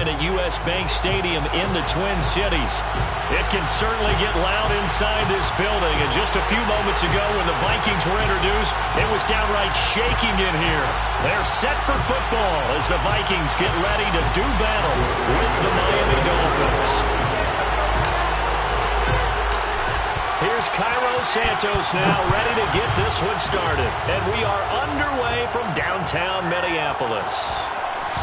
at US Bank Stadium in the Twin Cities. It can certainly get loud inside this building. And just a few moments ago when the Vikings were introduced, it was downright shaking in here. They're set for football as the Vikings get ready to do battle with the Miami Dolphins. Here's Cairo Santos now ready to get this one started. And we are underway from downtown Minneapolis.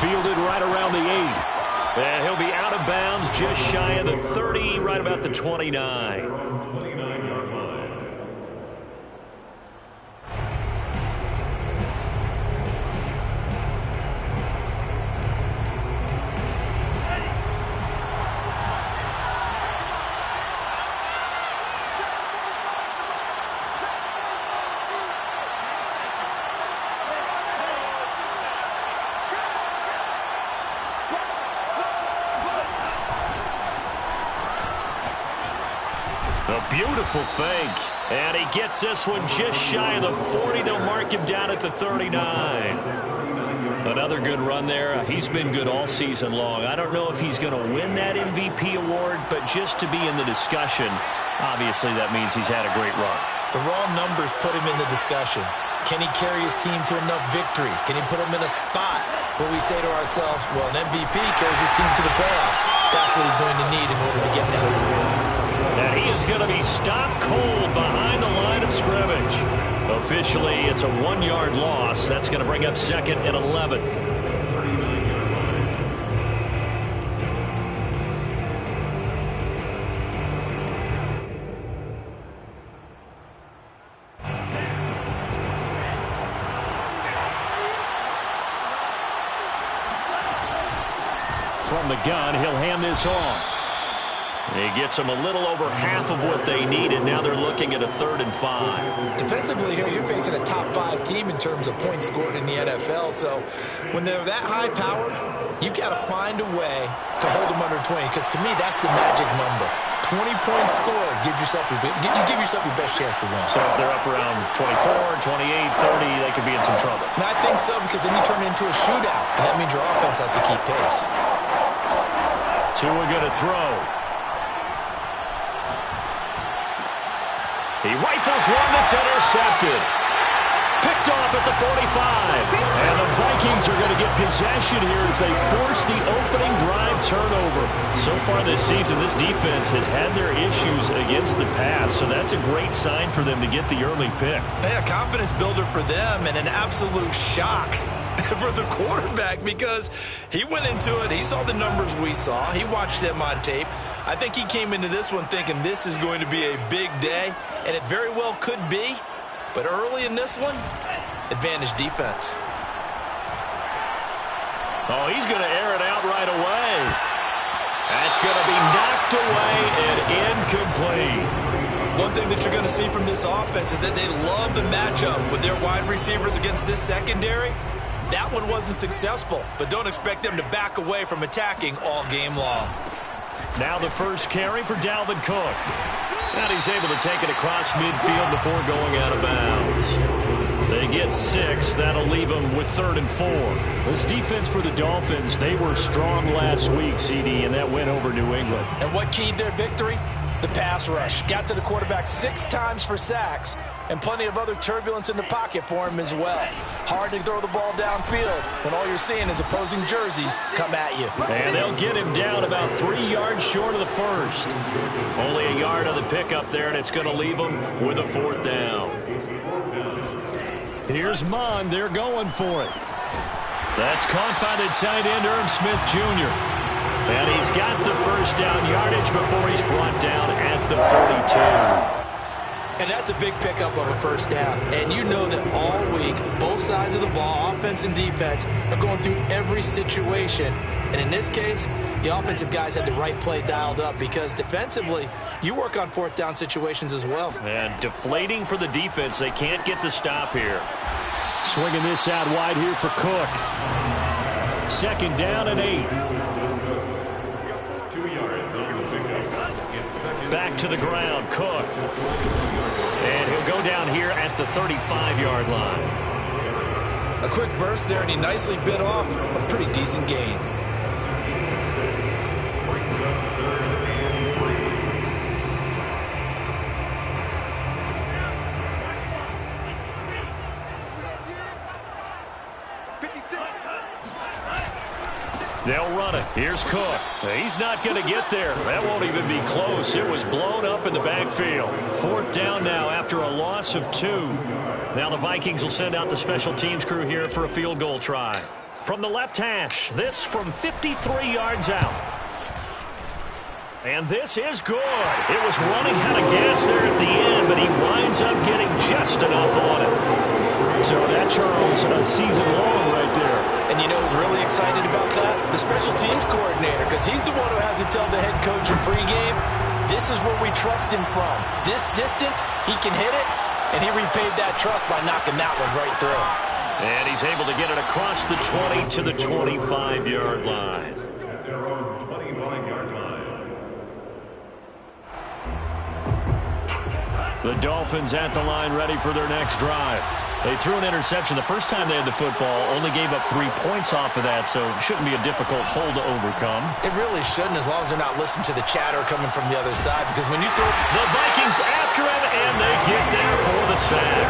Fielded right around the 8. And he'll be out of bounds just shy of the 30, right about the 29. Beautiful fake. And he gets this one just shy of the 40. They'll mark him down at the 39. Another good run there. He's been good all season long. I don't know if he's going to win that MVP award, but just to be in the discussion, obviously that means he's had a great run. The raw numbers put him in the discussion. Can he carry his team to enough victories? Can he put them in a spot where we say to ourselves, well, an MVP carries his team to the playoffs. That's what he's going to need in order to get that award. And he is going to be stopped cold behind the line of scrimmage. Officially, it's a 1-yard loss. That's going to bring up 2nd and 11. From the gun, he'll hand this off. He gets them a little over half of what they needed. Now they're looking at a 3rd and 5. Defensively here, you're facing a top 5 team in terms of points scored in the NFL. So when they're that high-powered, you've got to find a way to hold them under 20. Because to me, that's the magic number. 20 points scored gives yourself you give yourself your best chance to win. So if they're up around 24, 28, 30, they could be in some trouble. And I think so, because then you turn it into a shootout. And that means your offense has to keep pace. Tua going to throw. He rifles one that's intercepted. Picked off at the 45. And the Vikings are going to get possession here as they force the opening drive turnover. So far this season, this defense has had their issues against the pass, so that's a great sign for them to get the early pick. Yeah, confidence builder for them and an absolute shock for the quarterback because he went into it. He saw the numbers we saw. He watched them on tape. I think he came into this one thinking this is going to be a big day, and it very well could be. But early in this one, advantage defense. Oh, he's going to air it out right away. That's going to be knocked away and incomplete. One thing that you're going to see from this offense is that they love the matchup with their wide receivers against this secondary. That one wasn't successful, but don't expect them to back away from attacking all game long. Now the first carry for Dalvin Cook. And he's able to take it across midfield before going out of bounds. They get 6. That'll leave them with 3rd and 4. This defense for the Dolphins, they were strong last week, CD, and that win over New England. And what keyed their victory? The pass rush. Got to the quarterback 6 times for sacks, and plenty of other turbulence in the pocket for him as well. Hard to throw the ball downfield when all you're seeing is opposing jerseys come at you. And they'll get him down about 3 yards short of the first. Only a yard on the pickup there, and it's going to leave them with a 4th down. Here's Mond. They're going for it. That's caught by the tight end, Irv Smith Jr. And he's got the first down yardage before he's brought down at the 42. And that's a big pickup of a first down. And you know that all week, both sides of the ball, offense and defense, are going through every situation. And in this case, the offensive guys had the right play dialed up because defensively, you work on 4th down situations as well. And deflating for the defense. They can't get the stop here. Swinging this out wide here for Cook. 2nd down and 8. Back to the ground, Cook. And he'll go down here at the 35-yard line. A quick burst there, and he nicely bit off a pretty decent gain. They'll run it. Here's Cook. He's not going to get there. That won't even be close. It was blown up in the backfield. 4th down now after a loss of 2. Now the Vikings will send out the special teams crew here for a field goal try. From the left hash, this from 53 yards out. And this is good. It was running out of gas there at the end, but he winds up getting just enough on it. So that, Charles, a season long right there. And you know who's really excited about that? The special teams coordinator, because he's the one who has to tell the head coach in pregame, this is where we trust him from. This distance, he can hit it, and he repaid that trust by knocking that one right through. And he's able to get it across the 20 to the 25-yard line. The Dolphins at the line ready for their next drive. They threw an interception the first time they had the football, only gave up 3 points off of that, so it shouldn't be a difficult hole to overcome. It really shouldn't, as long as they're not listening to the chatter coming from the other side, because when you throw... The Vikings after him, and they get there for the sack.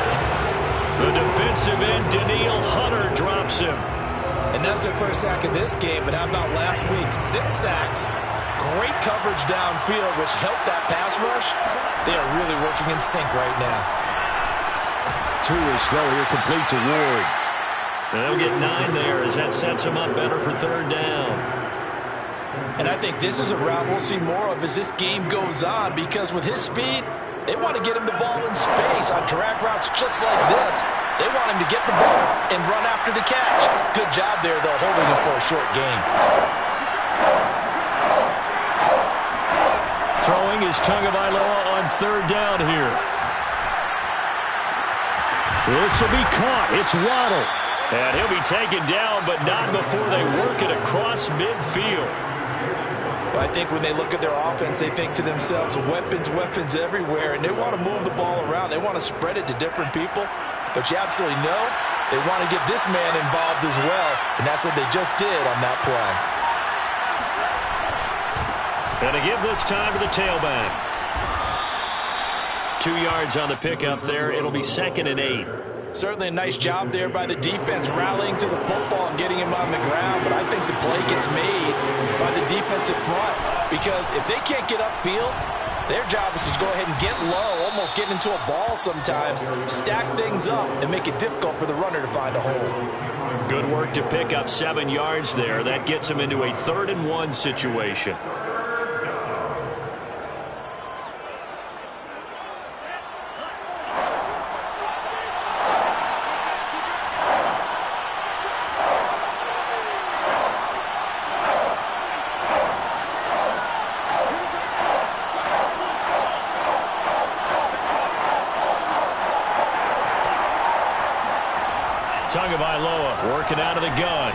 The defensive end, Danielle Hunter, drops him. And that's their first sack of this game, but how about last week? 6 sacks. Great coverage downfield, which helped that pass rush. They are really working in sync right now. 2 is throw here complete to Ward. They'll get 9 there as that sets them up better for 3rd down. And I think this is a route we'll see more of as this game goes on, because with his speed, they want to get him the ball in space on drag routes just like this. They want him to get the ball and run after the catch. Good job there, though, holding him for a short gain. Throwing is Tagovailoa on 3rd down here. This will be caught. It's Waddle. And he'll be taken down, but not before they work it across midfield. Well, I think when they look at their offense, they think to themselves, weapons, weapons everywhere, and they want to move the ball around. They want to spread it to different people. But you absolutely know they want to get this man involved as well, and that's what they just did on that play. And to give this time to the tailback. 2 yards on the pickup there. It'll be 2nd and 8. Certainly a nice job there by the defense rallying to the football and getting him on the ground. But I think the play gets made by the defensive front, because if they can't get upfield, their job is to go ahead and get low, almost get into a ball sometimes, stack things up, and make it difficult for the runner to find a hole. Good work to pick up 7 yards there. That gets them into a 3rd and 1 situation. Tagovailoa working out of the gun.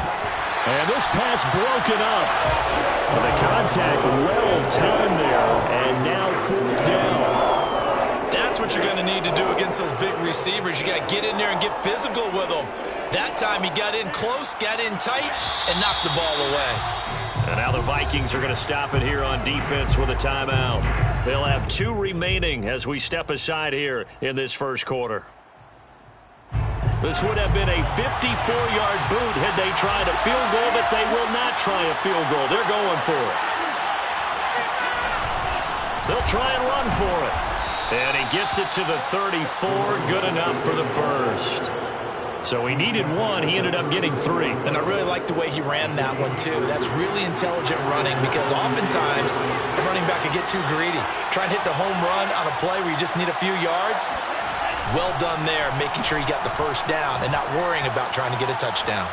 And this pass broken up. And the contact well timed there. And now 4th down. That's what you're going to need to do against those big receivers. You got to get in there and get physical with them. That time he got in close, got in tight, and knocked the ball away. And now the Vikings are going to stop it here on defense with a timeout. They'll have 2 remaining as we step aside here in this first quarter. This would have been a 54-yard boot had they tried a field goal, but they will not try a field goal. They're going for it. They'll try and run for it. And he gets it to the 34. Good enough for the first. So he needed 1. He ended up getting 3. And I really like the way he ran that one, too. That's really intelligent running, because oftentimes the running back can get too greedy. Try and hit the home run on a play where you just need a few yards. Well done there, making sure he got the first down and not worrying about trying to get a touchdown.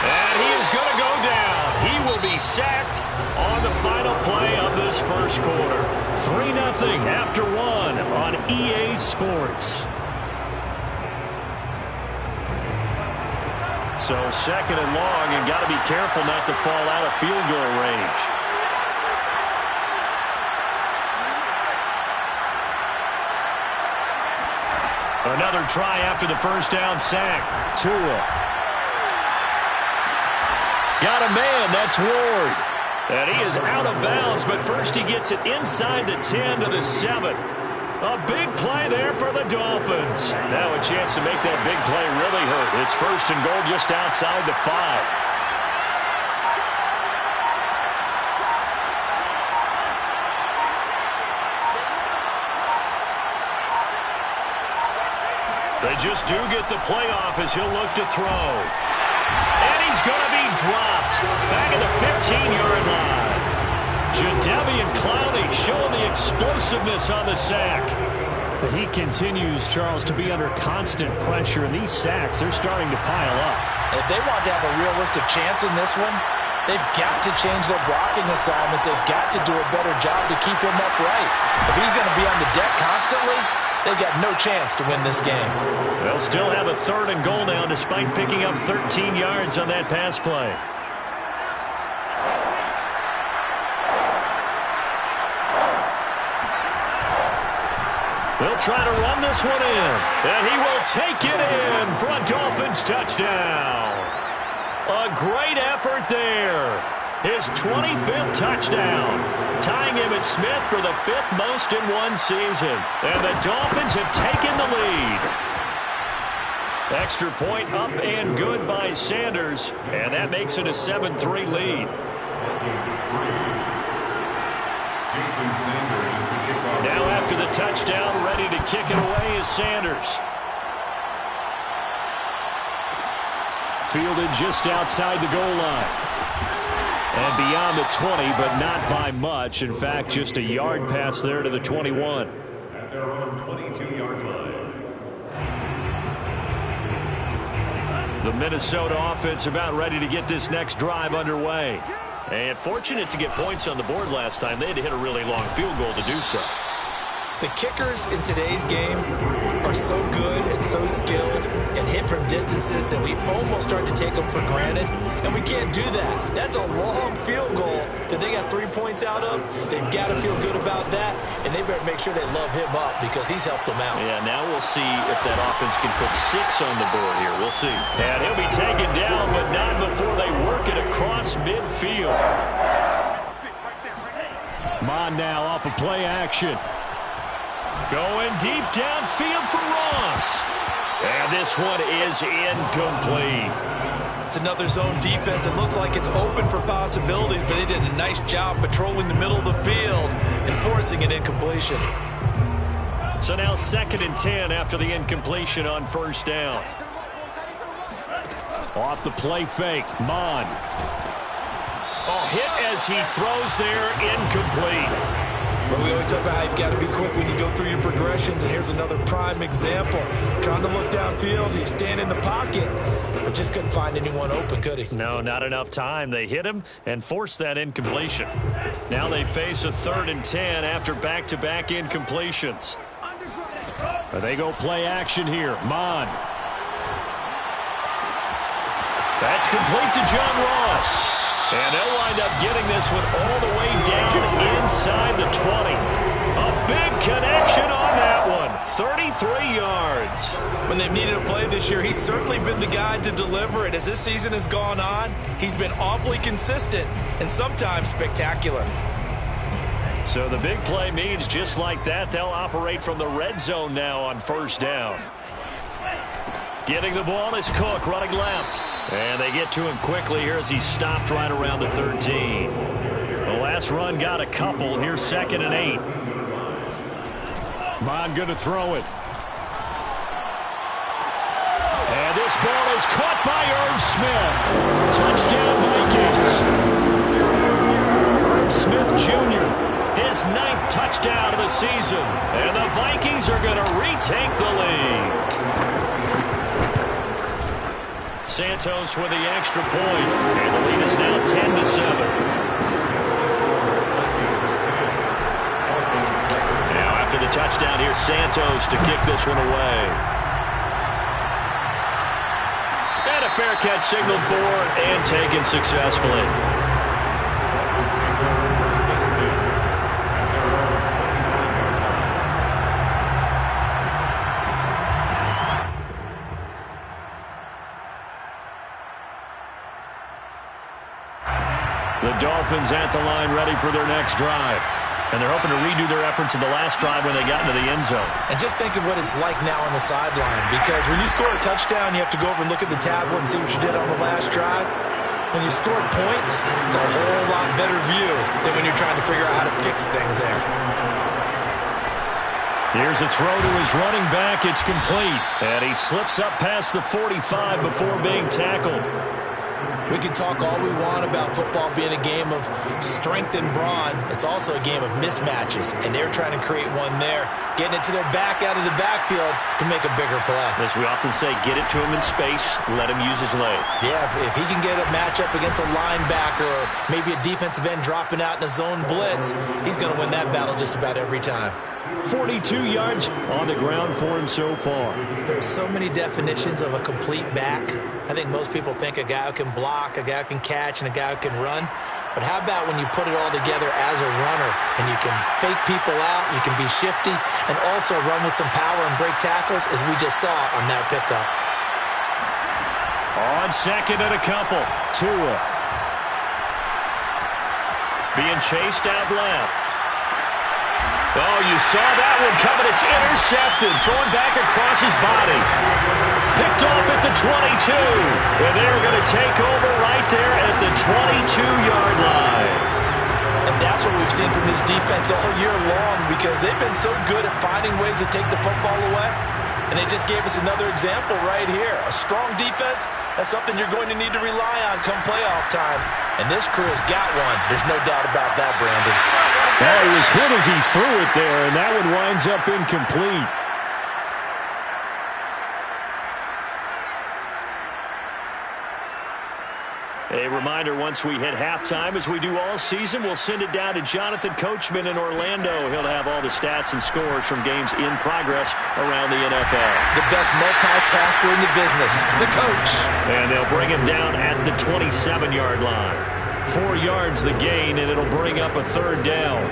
And he is going to go down. He will be sacked on the final play of this first quarter. 3-0 after 1 on EA Sports. So 2nd and long, and got to be careful not to fall out of field goal range. Another try after the first down sack. Tua. Got a man. That's Ward. And he is out of bounds, but first he gets it inside the 10 to the 7. A big play there for the Dolphins. Now a chance to make that big play really hurt. It's 1st and goal just outside the 5. They just do get the playoff as he'll look to throw. And he's going to be dropped. Back at the 15-yard line. Jadeveon Clowney showing the explosiveness on the sack. He continues, Charles, to be under constant pressure, and these sacks, they're starting to pile up. If they want to have a realistic chance in this one, they've got to change their blocking assignments. They've got to do a better job to keep him upright. If he's going to be on the deck constantly, they've got no chance to win this game. They'll still have a 3rd and goal now despite picking up 13 yards on that pass play. They'll try to run this one in, and he will take it in for a Dolphins touchdown. A great effort there. His 25th touchdown, tying him at Smith for the 5th most in one season. And the Dolphins have taken the lead. Extra point up and good by Sanders, and that makes it a 7-3 lead. Now after the touchdown, ready to kick it away is Sanders. Fielded just outside the goal line. And beyond the 20, but not by much. In fact, just a yard pass there to the 21. At their own 22-yard line. The Minnesota offense about ready to get this next drive underway. And fortunate to get points on the board last time. They had to hit a really long field goal to do so. The kickers in today's game are so good and so skilled and hit from distances that we almost start to take them for granted, and we can't do that. That's a long field goal that they got 3 points out of. They've got to feel good about that, and they better make sure they love him up because he's helped them out. Yeah, now we'll see if that offense can put 6 on the board here. We'll see. And he'll be taken down, but not before they work it across midfield. Mon now off of play action. Going deep downfield for Ross. And this one is incomplete. It's another zone defense. It looks like it's open for possibilities, but they did a nice job patrolling the middle of the field and forcing an incompletion. So now 2nd and 10 after the incompletion on 1st down. Off the play fake, Mon. Oh, hit as he throws there, incomplete. But we always talk about how you've got to be quick when you go through your progressions, and here's another prime example. Trying to look downfield, he was standing in the pocket, but just couldn't find anyone open, could he? No, not enough time. They hit him and forced that incompletion. Now they face a 3rd and 10 after back-to-back incompletions. They go play action here, Mon. That's complete to John Ross. And they'll wind up getting this one all the way down inside the 20. A big connection on that one. 33 yards. When they've needed a play this year, he's certainly been the guy to deliver it. As this season has gone on, he's been awfully consistent and sometimes spectacular. So the big play means just like that, they'll operate from the red zone now on 1st down. Getting the ball is Cook running left. And they get to him quickly here as he stopped right around the 13. The last run got a couple. Here's 2nd and 8. Mon going to throw it. And this ball is caught by Irv Smith. Touchdown Vikings. Irv Smith Jr., his 9th touchdown of the season. And the Vikings are going to retake the lead. Santos with the extra point, and the lead is now 10-7. Now after the touchdown, here's Santos to kick this one away. And a fair catch signaled for and taken successfully. The Dolphins at the line ready for their next drive. And they're hoping to redo their efforts in the last drive when they got into the end zone. And just think of what it's like now on the sideline, because when you score a touchdown, you have to go over and look at the tablet and see what you did on the last drive. When you scored points, it's a whole lot better view than when you're trying to figure out how to fix things there. Here's a throw to his running back. It's complete. And he slips up past the 45 before being tackled. We can talk all we want about football being a game of strength and brawn. It's also a game of mismatches, and they're trying to create one there, getting it to their back out of the backfield to make a bigger play. As we often say, get it to him in space, let him use his leg. Yeah, if he can get a matchup against a linebacker or maybe a defensive end dropping out in a zone blitz, he's going to win that battle just about every time. 42 yards on the ground for him so far. There's so many definitions of a complete back. I think most people think a guy who can block, a guy who can catch, and a guy who can run. But how about when you put it all together as a runner and you can fake people out, you can be shifty, and also run with some power and break tackles, as we just saw on that pickup. On second and a couple. Tua. Being chased out left. Oh, you saw that one coming. It's intercepted. Thrown back across his body. Picked off at the 22. And they're going to take over right there at the 22-yard line. And that's what we've seen from this defense all year long, because they've been so good at finding ways to take the football away. And they just gave us another example right here. A strong defense, that's something you're going to need to rely on come playoff time. And this crew has got one. There's no doubt about that, Brandon. Oh, he was hit as he threw it there, and that one winds up incomplete. A reminder, once we hit halftime, as we do all season, we'll send it down to Jonathan Coachman in Orlando. He'll have all the stats and scores from games in progress around the NFL. The best multitasker in the business, the coach. And they'll bring him down at the 27-yard line. 4 yards the gain, and it'll bring up a third down.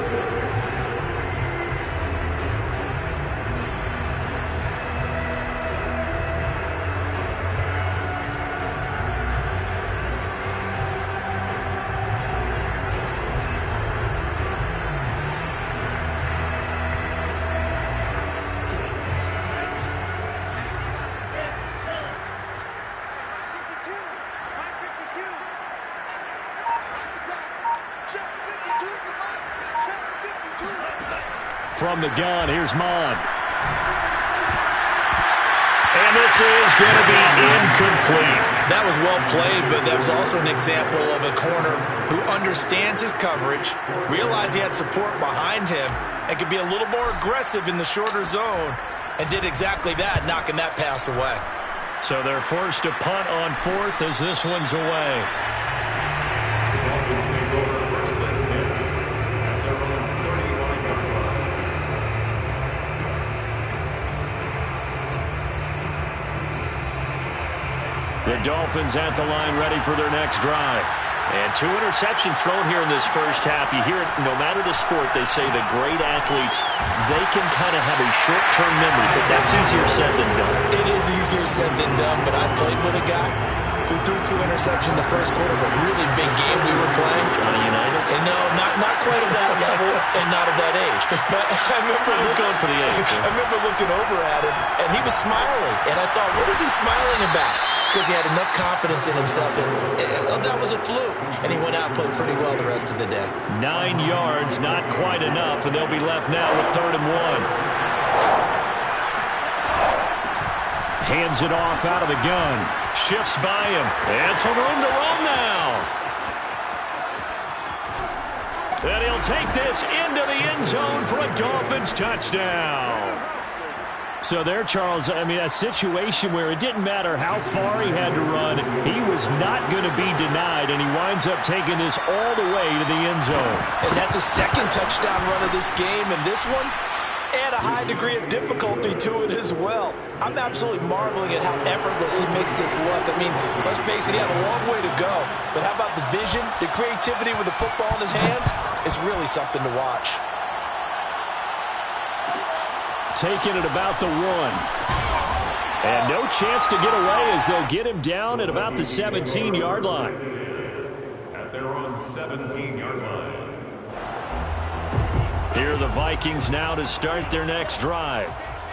From the gun, here's Mond. And this is going to be incomplete. That was well played, but that was also an example of a corner who understands his coverage, realized he had support behind him, and could be a little more aggressive in the shorter zone, and did exactly that, knocking that pass away. So they're forced to punt on fourth as this one's away. The Dolphins take over first and 10 at their own 31-yard line. The Dolphins at the line, ready for their next drive. And 2 interceptions thrown here in this first half. You hear it, no matter the sport, they say the great athletes, they can kind of have a short-term memory, but that's easier said than done. It is easier said than done, but I played with a guy who threw 2 interceptions in the first quarter of a really big game we were playing. Johnny Unitas? And no, not quite of that level and not of that age. But I remember He's going for the age. I remember looking over at him, and he was smiling. And I thought, what is he smiling about? It's because he had enough confidence in himself that was a fluke. And he went out and played pretty well the rest of the day. 9 yards, not quite enough, and they'll be left now with 3rd and 1. Hands it off out of the gun. Shifts by him. And some room to run now. And he'll take this into the end zone for a Dolphins touchdown. So there, Charles, I mean, a situation where it didn't matter how far he had to run, he was not going to be denied, and he winds up taking this all the way to the end zone. And that's a second touchdown run of this game, and this one, add a high degree of difficulty to it as well. I'm absolutely marveling at how effortless he makes this look. I mean, let's face it, he had a long way to go. But how about the vision, the creativity with the football in his hands? It's really something to watch. Taking it about the 1. And no chance to get away as they'll get him down at about the 17-yard line. At their own 17-yard line. Here are the Vikings now to start their next drive.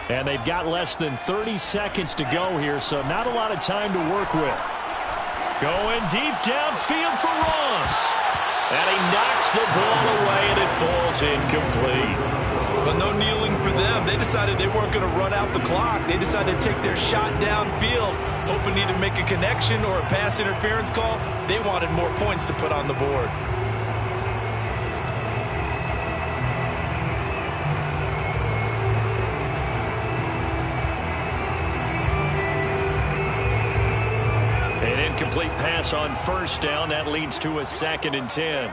And they've got less than 30 seconds to go here, so not a lot of time to work with. Going deep downfield for Ross. And he knocks the ball away, and it falls incomplete. Well, no kneeling for them. They decided they weren't going to run out the clock. They decided to take their shot downfield, hoping to either make a connection or a pass interference call. They wanted more points to put on the board. An incomplete pass on first down. That leads to a 2nd and 10.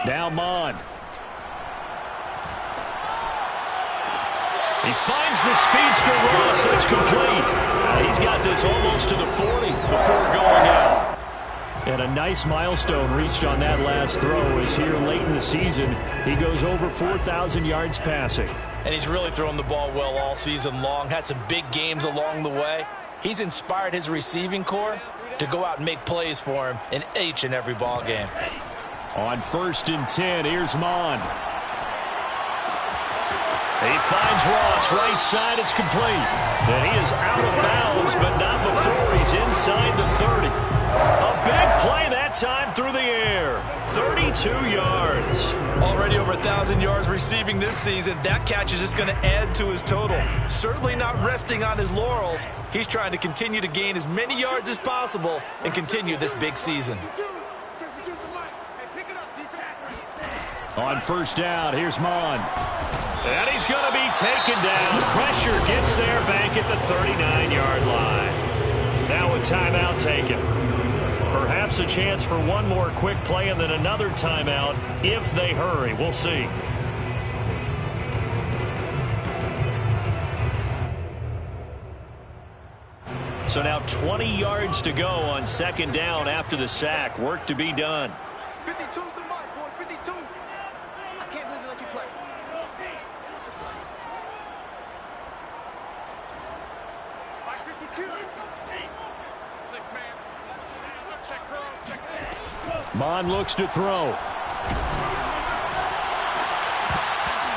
Now Mon. He finds the speedster Ross. That's complete. He's got this almost to the 40 before going out. And a nice milestone reached on that last throw as here late in the season, he goes over 4,000 yards passing. And he's really thrown the ball well all season long. Had some big games along the way. He's inspired his receiving corps to go out and make plays for him in each and every ball game. On 1st and 10, here's Mon. He finds Ross right side. It's complete. And he is out of bounds, but not before he's inside the 30. A big play that time through the air. 32 yards. Already over 1,000 yards receiving this season. That catch is just going to add to his total. Certainly not resting on his laurels. He's trying to continue to gain as many yards as possible and continue this big season. On 1st down, here's Mon. And he's going to be taken down. Pressure gets there back at the 39-yard line. Now a timeout taken. Perhaps a chance for one more quick play and then another timeout if they hurry. We'll see. So now 20 yards to go on 2nd down after the sack. Work to be done. 52's the mark, boys. 52. I can't believe they let you play. By 52. 6 man. Check cross. Check. Mon looks to throw.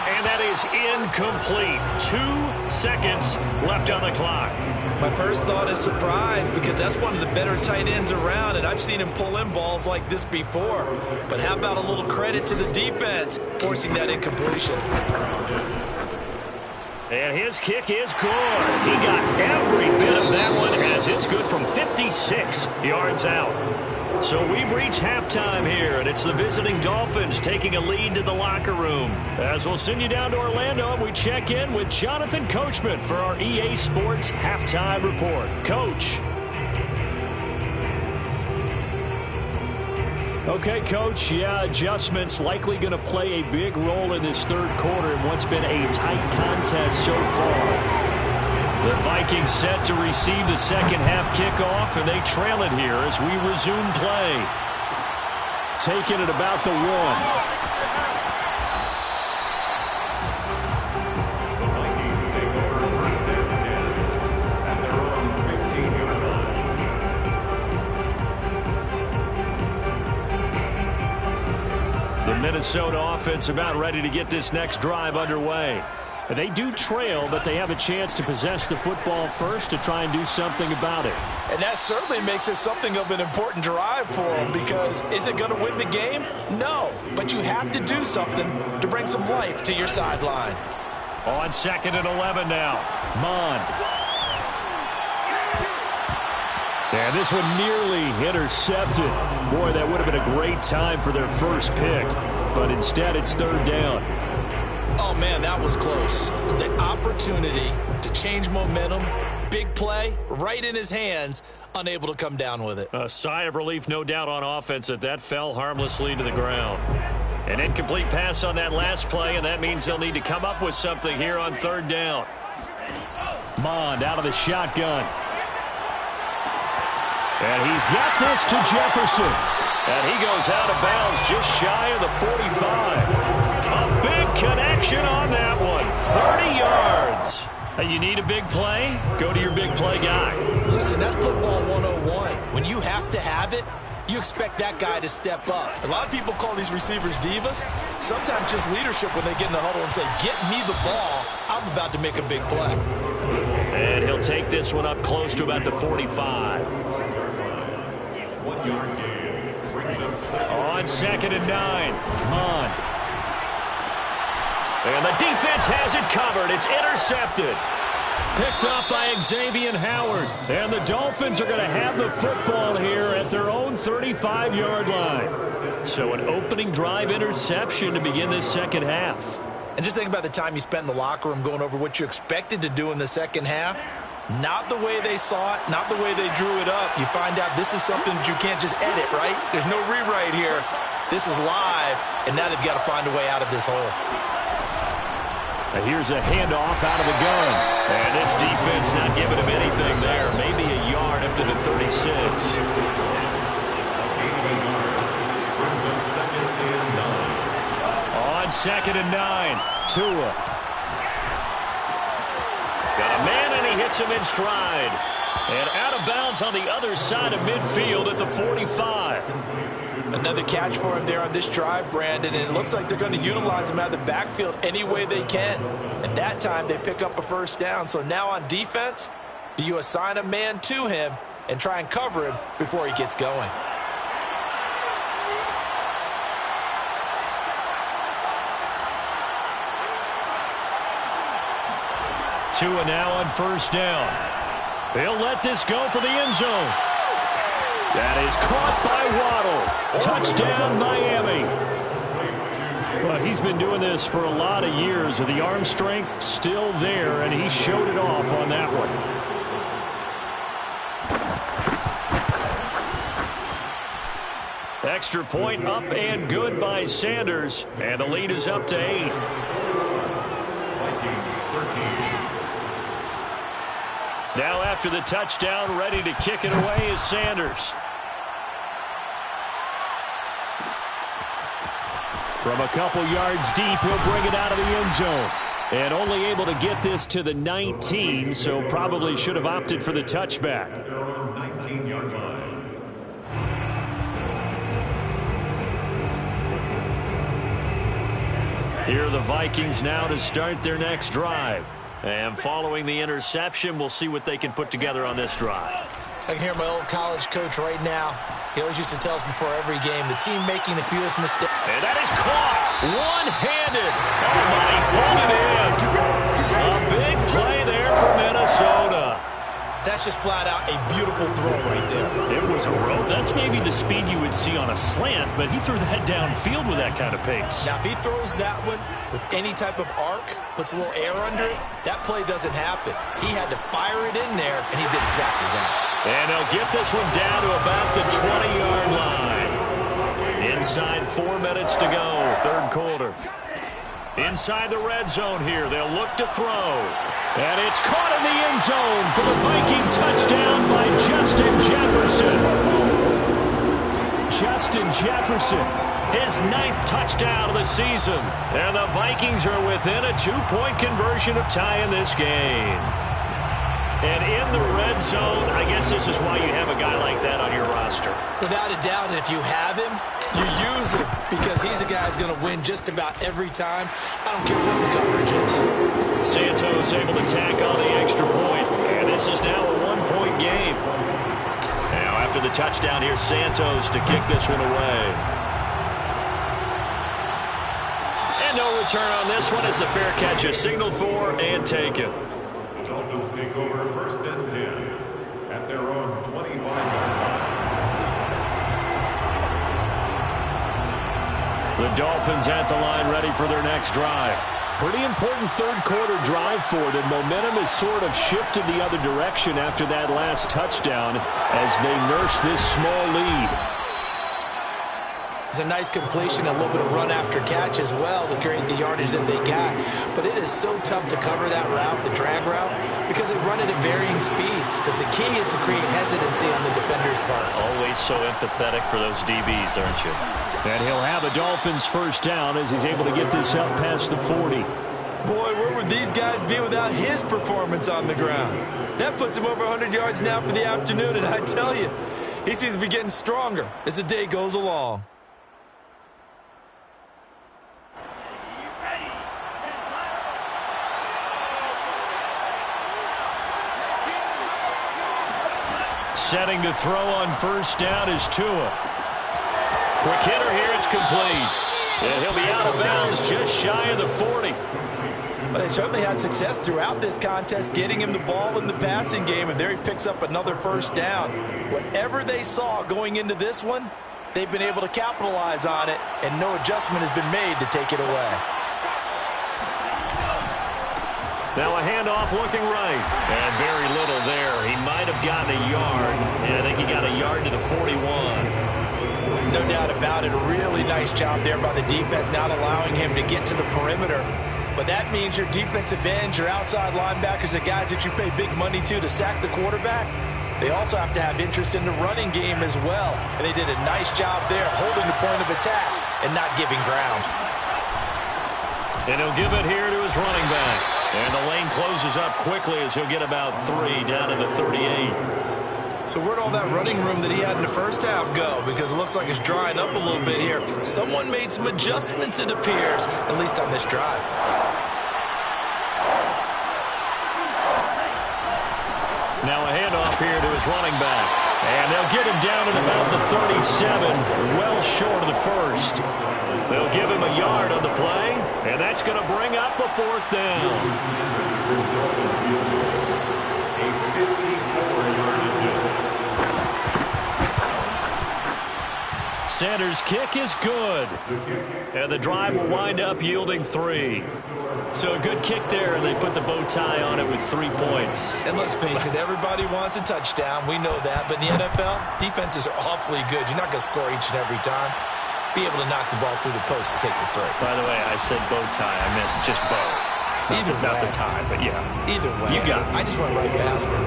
And that is incomplete. 2 seconds left on the clock. My first thought is surprise because that's one of the better tight ends around, and I've seen him pull in balls like this before. But how about a little credit to the defense forcing that incompletion? And his kick is good. He got every bit of that one as it's good from 56 yards out. So we've reached halftime here, and it's the visiting Dolphins taking a lead to the locker room. As we'll send you down to Orlando, and we check in with Jonathan Coachman for our EA Sports Halftime Report. Coach. Okay, Coach, yeah, adjustments likely going to play a big role in this 3rd quarter in what's been a tight contest so far. The Vikings set to receive the 2nd half kickoff, and they trail it here as we resume play. Taking it about the 1. The Vikings take over 1st and 10 at their own 15-yard line. The Minnesota offense about ready to get this next drive underway. They do trail, but they have a chance to possess the football first to try and do something about it. And that certainly makes it something of an important drive for them because is it going to win the game? No, but you have to do something to bring some life to your sideline. On 2nd and 11 now. Mon. And this one nearly intercepted. Boy, that would have been a great time for their first pick. But instead, it's 3rd down. Oh, man, that was close. The opportunity to change momentum, big play, right in his hands, unable to come down with it. A sigh of relief, no doubt, on offense that fell harmlessly to the ground. An incomplete pass on that last play, and that means they'll need to come up with something here on 3rd down. Mond out of the shotgun. And he's got this to Jefferson. And he goes out of bounds just shy of the 45. A big connection on that one. You need a big play? Go to your big play guy. Listen, that's football 101. When you have to have it, you expect that guy to step up. A lot of people call these receivers divas. Sometimes just leadership when they get in the huddle and say, get me the ball. I'm about to make a big play. And he'll take this one up close to about the 45. 1 yard gain. Brings up second. On 2nd and 9. On. And the defense has it covered. It's intercepted. Picked up by Xavier Howard. And the Dolphins are going to have the football here at their own 35-yard line. So an opening drive interception to begin this second half. And just think about the time you spent in the locker room going over what you expected to do in the second half. Not the way they saw it, not the way they drew it up. You find out this is something that you can't just edit, right? There's no rewrite here. This is live, and now they've got to find a way out of this hole. And here's a handoff out of the gun. And this defense not giving him anything there. Maybe a yard up to the 36. Brings up 2nd and 9. On 2nd and 9. Tua. Got a man, and he hits him in stride. And out of bounds on the other side of midfield at the 45. Another catch for him there on this drive, Brandon, and it looks like they're going to utilize him out of the backfield any way they can. And that time they pick up a first down. So now on defense, do you assign a man to him and try and cover him before he gets going? Tua now on first down. He'll let this go for the end zone. That is caught by Waddle. Touchdown, Miami. Well, he's been doing this for a lot of years. The arm strength still there, and he showed it off on that one. Extra point up and good by Sanders. And the lead is up to 8. Vikings 13. Now after the touchdown, ready to kick it away is Sanders. From a couple yards deep, he'll bring it out of the end zone. And only able to get this to the 19, so probably should have opted for the touchback. They're on 19-yard line. Here are the Vikings now to start their next drive. And following the interception, we'll see what they can put together on this drive. I can hear my old college coach right now. He always used to tell us before every game, the team making the fewest mistakes. And that is caught one-handed. Oh, my, he pulled it in. A big play there for Minnesota. That's just flat out a beautiful throw right there. It was a rope. That's maybe the speed you would see on a slant, but he threw that downfield with that kind of pace. Now, if he throws that one with any type of arc, puts a little air under it, that play doesn't happen. He had to fire it in there, and he did exactly that. And they'll get this one down to about the 20-yard line. Inside 4 minutes to go, third quarter. Inside the red zone here, they'll look to throw. And it's caught in the end zone for the Viking touchdown by Justin Jefferson. Justin Jefferson, his 9th touchdown of the season. And the Vikings are within a 2-point conversion of tying this game. And in the red zone, I guess this is why you have a guy like that on your roster. Without a doubt, and if you have him, you use him because he's a guy who's going to win just about every time. I don't care what the coverage is. Santos able to tack on the extra point. And this is now a 1-point game. Now after the touchdown, here's Santos to kick this one away. And no return on this one as the fair catch is signaled for and taken. The Dolphins take over 1st and 10 at their own 25-yard line. The Dolphins at the line ready for their next drive. Pretty important third quarter drive for them. Momentum has sort of shifted the other direction after that last touchdown as they nurse this small lead. It's a nice completion, a little bit of run after catch as well to create the yardage that they got. But it is so tough to cover that route, the drag route, because they run it at varying speeds. Because the key is to create hesitancy on the defender's part. Always so empathetic for those DBs, aren't you? And he'll have a Dolphins first down as he's able to get this up past the 40. Boy, where would these guys be without his performance on the ground? That puts him over 100 yards now for the afternoon, and I tell you, he seems to be getting stronger as the day goes along. Setting to throw on first down is Tua. Quick hitter here, it's complete. And he'll be out of bounds just shy of the 40. But they certainly had success throughout this contest, getting him the ball in the passing game, and there he picks up another first down. Whatever they saw going into this one, they've been able to capitalize on it, and no adjustment has been made to take it away. Now a handoff looking right. And very little there. He might have gotten a yard. And I think he got a yard to the 41. No doubt about it. A really nice job there by the defense, not allowing him to get to the perimeter. But that means your defensive ends, your outside linebackers, the guys that you pay big money to sack the quarterback, they also have to have interest in the running game as well. And they did a nice job there, holding the point of attack and not giving ground. And he'll give it here to his running back. And the lane closes up quickly as he'll get about 3 down to the 38. So where'd all that running room that he had in the first half go? Because it looks like it's drying up a little bit here. Someone made some adjustments, it appears, at least on this drive. Now a handoff here to his running back. And they'll get him down at about the 37, well short of the first. They'll give him a yard on the play, and that's going to bring up a fourth down. Sanders' kick is good. And the drive will wind up yielding 3. So a good kick there, and they put the bow tie on it with 3 points. And let's face it, everybody wants a touchdown. We know that. But in the NFL, defenses are awfully good. You're not going to score each and every time. Be able to knock the ball through the post and take the 3. By the way, I said bow tie. I meant just bow. Not the tie, but yeah. Either way. You got it. I just went right past it.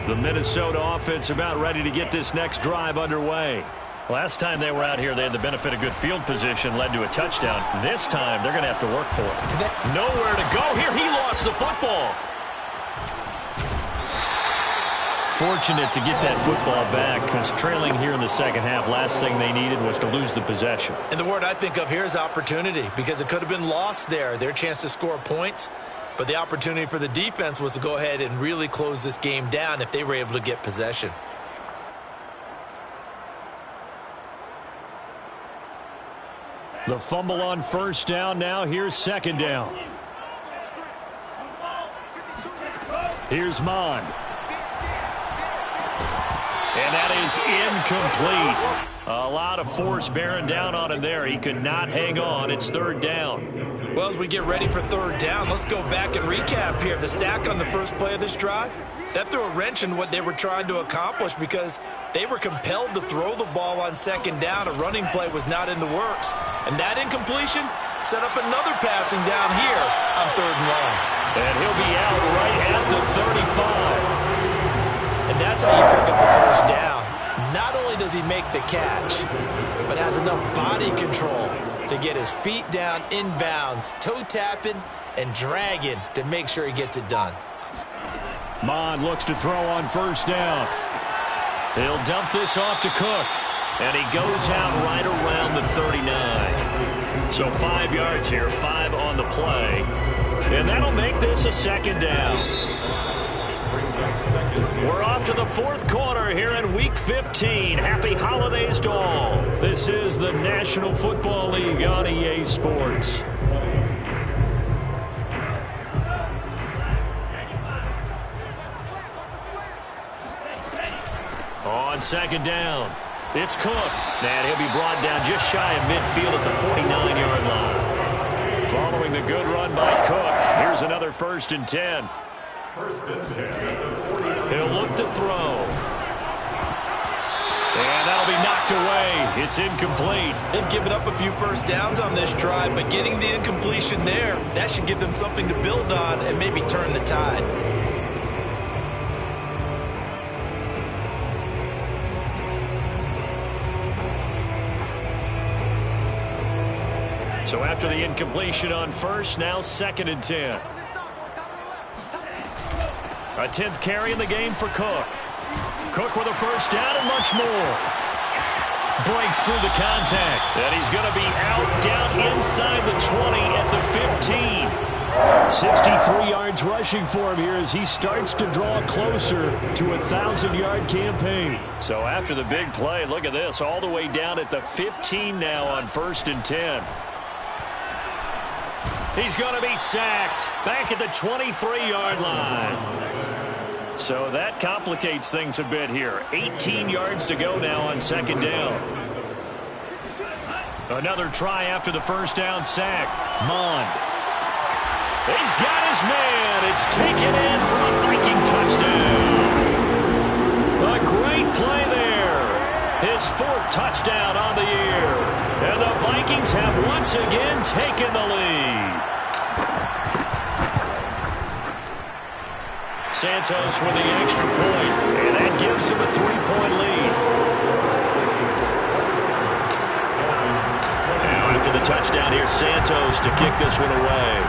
The Minnesota offense about ready to get this next drive underway. Last time they were out here, they had the benefit of good field position, led to a touchdown. This time, they're going to have to work for it. Nowhere to go here. He lost the football. Fortunate to get that football back, because trailing here in the second half, last thing they needed was to lose the possession. And the word I think of here is opportunity, because it could have been lost there. Their chance to score points. But the opportunity for the defense was to go ahead and really close this game down if they were able to get possession. The fumble on first down. Now here's second down. Here's Mond. And that is incomplete. A lot of force bearing down on him there. He could not hang on. It's third down. Well, as we get ready for third down, let's go back and recap here. The sack on the first play of this drive, that threw a wrench in what they were trying to accomplish because they were compelled to throw the ball on second down. A running play was not in the works. And that incompletion set up another passing down here on third and long. And he'll be out right at the 35. And that's how you pick up a first down. Not only does he make the catch, but has enough body control to get his feet down inbounds, toe tapping and dragging to make sure he gets it done. Mond looks to throw on first down. He'll dump this off to Cook. And he goes out right around the 39. So 5 yards here, 5 on the play. And that'll make this a second down. We're off to the fourth quarter here in Week 15. Happy holidays to all. This is the National Football League on EA Sports. On second down, it's Cook. And he'll be brought down just shy of midfield at the 49-yard line. Following the good run by Cook, here's another 1st and 10. First and 10. He'll look to throw. And that'll be knocked away. It's incomplete. They've given up a few first downs on this drive, but getting the incompletion there, that should give them something to build on and maybe turn the tide. So after the incompletion on first, now 2nd and 10. A 10th carry in the game for Cook. Cook with a first down and much more. Breaks through the contact. And he's going to be out down inside the 20 at the 15. 63 yards rushing for him here as he starts to draw closer to a 1,000-yard campaign. So after the big play, look at this, all the way down at the 15 now on 1st and 10. He's going to be sacked back at the 23-yard line. So that complicates things a bit here. 18 yards to go now on 2nd down. Another try after the first down sack. Mond. He's got his man. It's taken in for a Viking touchdown. A great play there. His 4th touchdown on the year. And the Vikings have once again taken the lead. Santos with the extra point, and that gives him a 3-point lead. Now after the touchdown, here's Santos to kick this one away.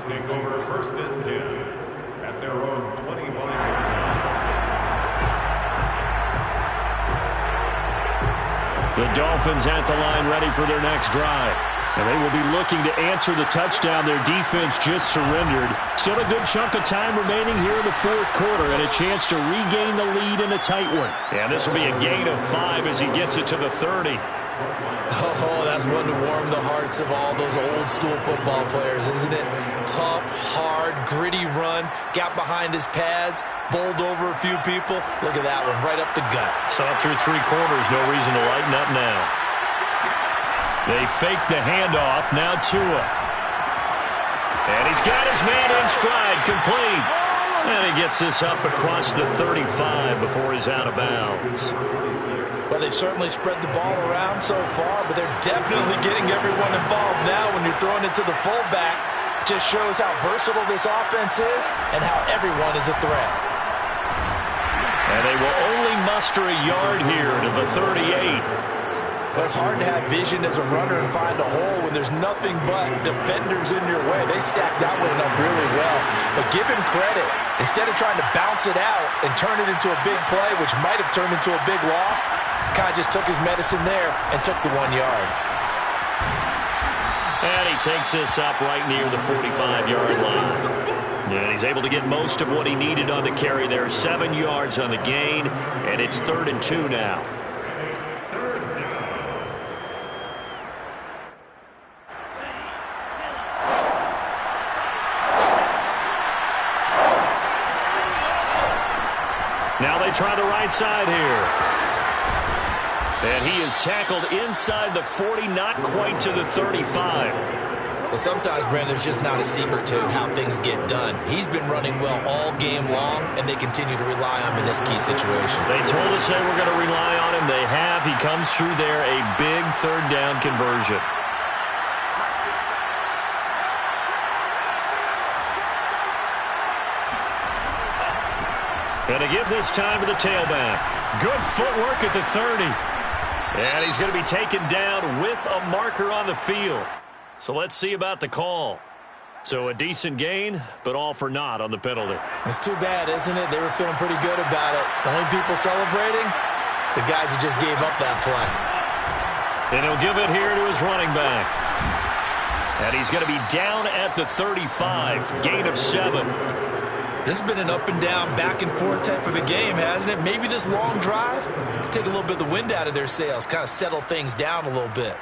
Take over 1st and 10 at their own 25-yard line. The Dolphins at the line ready for their next drive. And they will be looking to answer the touchdown their defense just surrendered. Still a good chunk of time remaining here in the 4th quarter and a chance to regain the lead in a tight one. And this will be a gain of 5 as he gets it to the 30. Oh, that's one to warm the hearts of all those old-school football players, isn't it? Tough, hard, gritty run, got behind his pads, bowled over a few people. Look at that one, right up the gut. So through 3 quarters, no reason to lighten up now. They fake the handoff, now Tua. And he's got his man in stride, complete. And he gets this up across the 35 before he's out of bounds. Well, they've certainly spread the ball around so far, but they're definitely getting everyone involved now when you're throwing it to the fullback. Just shows how versatile this offense is and how everyone is a threat. And they will only muster a yard here to the 38. Well, it's hard to have vision as a runner and find a hole when there's nothing but defenders in your way. They stacked that one up really well. But give him credit. Instead of trying to bounce it out and turn it into a big play, which might have turned into a big loss, kind of just took his medicine there and took the 1 yard. And he takes this up right near the 45-yard line. And he's able to get most of what he needed on the carry there. 7 yards on the gain, and it's 3rd and 2 now. Now they try the right side here. And he is tackled inside the 40, not quite to the 35. Well, sometimes, Brent, there's just not a secret to how things get done. He's been running well all game long, and they continue to rely on him in this key situation. They told us they were going to rely on him. They have. He comes through there, a big 3rd down conversion. And to give this time to the tailback. Good footwork at the 30. And he's going to be taken down with a marker on the field. So let's see about the call. So a decent gain, but all for naught on the penalty. It's too bad, isn't it? They were feeling pretty good about it. The only people celebrating, the guys who just gave up that play. And he'll give it here to his running back. And he's going to be down at the 35, gain of 7. This has been an up-and-down, back-and-forth type of a game, hasn't it? Maybe this long drive could take a little bit of the wind out of their sails, kind of settle things down a little bit.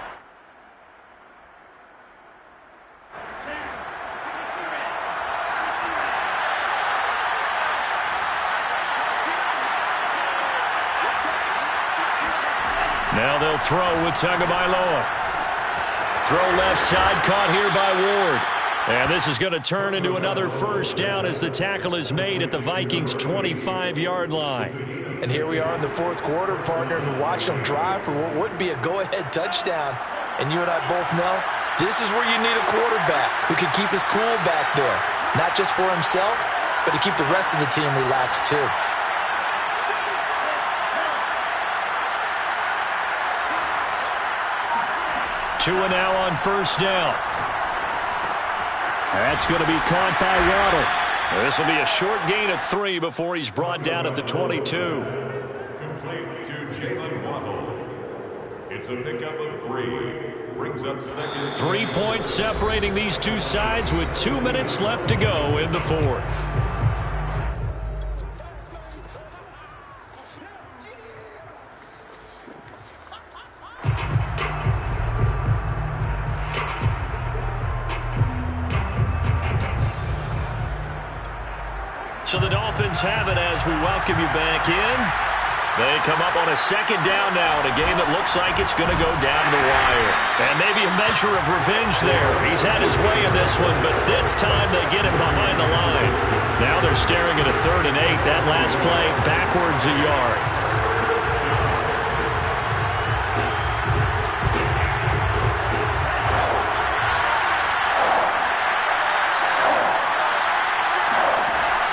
Now they'll throw with Tagovailoa. Throw left side, caught here by Ward. And this is going to turn into another first down as the tackle is made at the Vikings' 25-yard line. And here we are in the 4th quarter, partner, and watch them drive for what would be a go-ahead touchdown. And you and I both know this is where you need a quarterback who can keep his cool back there, not just for himself, but to keep the rest of the team relaxed too. 2 now on first down. That's going to be caught by Waddle. This will be a short gain of 3 before he's brought down at the 22. Complete to Jalen Waddle. It's a pickup of 3. Brings up second. 3 points separating these two sides with 2 minutes left to go in the fourth. So the Dolphins have it as we welcome you back in. They come up on a second down now in a game that looks like it's going to go down the wire. And maybe a measure of revenge there. He's had his way in this one, but this time they get him behind the line. Now they're staring at a 3rd and 8. That last play backwards a yard.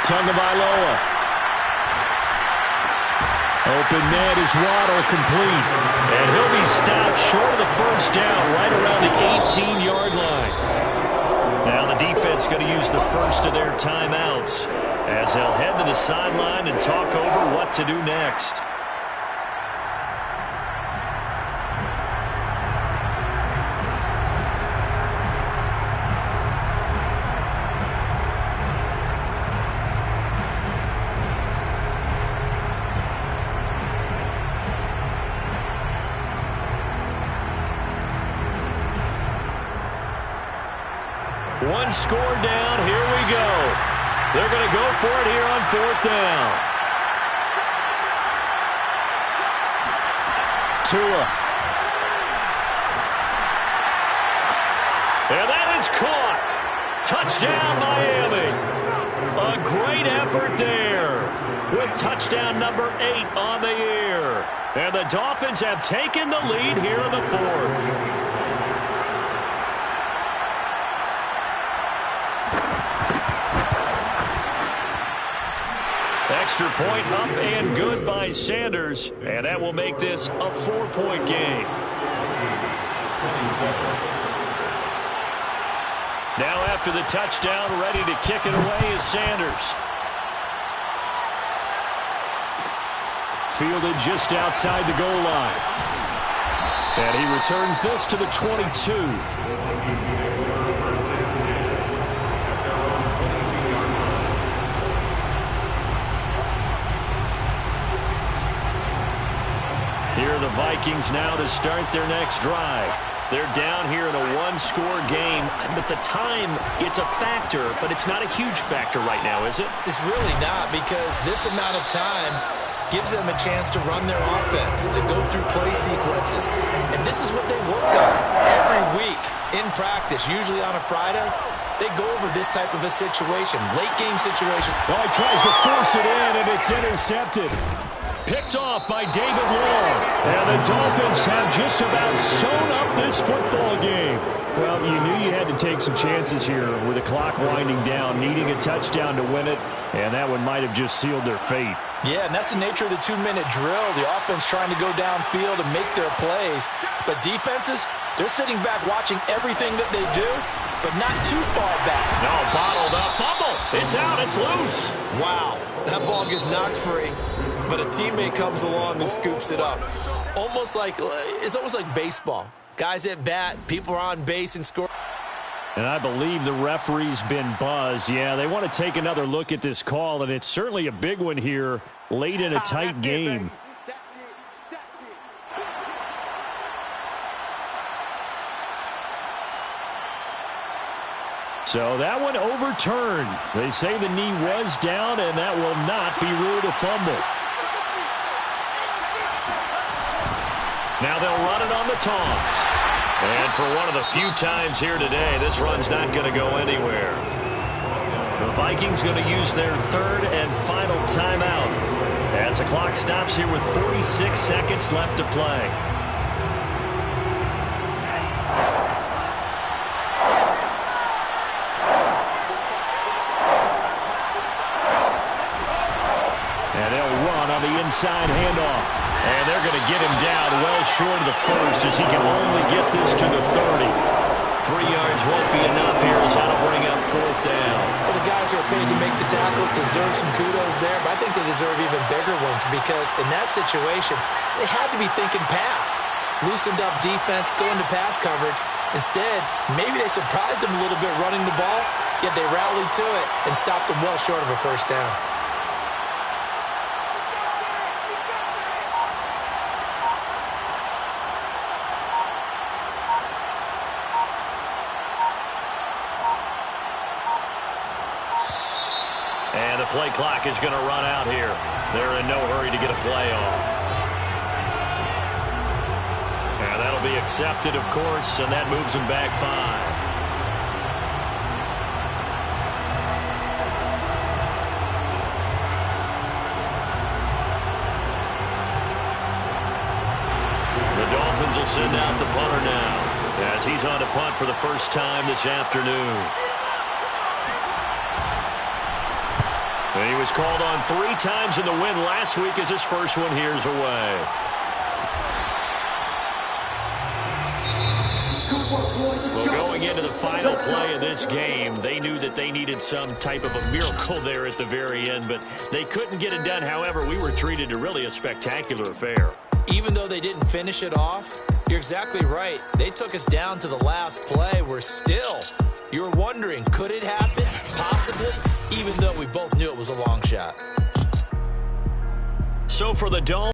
Tagovailoa. Open man is Waddle, complete. And he'll be stopped short of the first down right around the 18-yard line. Now the defense going to use the first of their timeouts as they'll head to the sideline and talk over what to do next. One score down. Here we go. They're going to go for it here on 4th down. Tua. And that is caught. Touchdown, Miami. A great effort there with touchdown number 8 on the year. And the Dolphins have taken the lead here in the 4th. Extra point up and good by Sanders, and that will make this a 4-point game. Now after the touchdown, ready to kick it away is Sanders. Fielded just outside the goal line. And he returns this to the 22. Here are the Vikings now to start their next drive. They're down here in a 1-score game. But the time, it's a factor, but it's not a huge factor right now, is it? It's really not, because this amount of time gives them a chance to run their offense, to go through play sequences. And this is what they work on every week in practice, usually on a Friday. They go over this type of a situation, late game situation. Well, he tries to force it in, and it's intercepted. Picked off by David Long. And the Dolphins have just about sewn up this football game. Well, you knew you had to take some chances here with the clock winding down, needing a touchdown to win it, and that one might have just sealed their fate. Yeah, and that's the nature of the 2-minute drill. The offense trying to go downfield and make their plays. But defenses, they're sitting back watching everything that they do, but not too far back. No, bottled up. Fumble. It's out. It's loose. Wow, that ball gets knocked free. But a teammate comes along and scoops it up. It's almost like baseball. Guys at bat, people are on base and score. And I believe the referee's been buzzed. Yeah, they want to take another look at this call, and it's certainly a big one here late in a tight game. So that one overturned. They say the knee was down, and that will not be ruled a fumble. Now they'll run it on the toss. And for one of the few times here today, this run's not going to go anywhere. The Vikings going to use their 3rd and final timeout as the clock stops here with 46 seconds left to play. And they'll run on the inside handoff. And they're going to get him down well short of the first as he can only get this to the 30. 3 yards won't be enough here as that'll bring up 4th down. Well, the guys who are paid to make the tackles deserve some kudos there, but I think they deserve even bigger ones because in that situation, they had to be thinking pass. Loosened up defense, go into pass coverage. Instead, maybe they surprised them a little bit running the ball, yet they rallied to it and stopped them well short of a first down. And the play clock is going to run out here. They're in no hurry to get a play off. And that'll be accepted, of course, and that moves them back 5. The Dolphins will send out the punter now as he's on to punt for the first time this afternoon. And he was called on 3 times in the win last week as his first one here's away. Well, going into the final play of this game, they knew that they needed some type of a miracle there at the very end, but they couldn't get it done. However, we were treated to really a spectacular affair. Even though they didn't finish it off, you're exactly right. They took us down to the last play. We're still, you're wondering, could it happen? Possibly, even though we both knew it was a long shot. So for the Dolphins,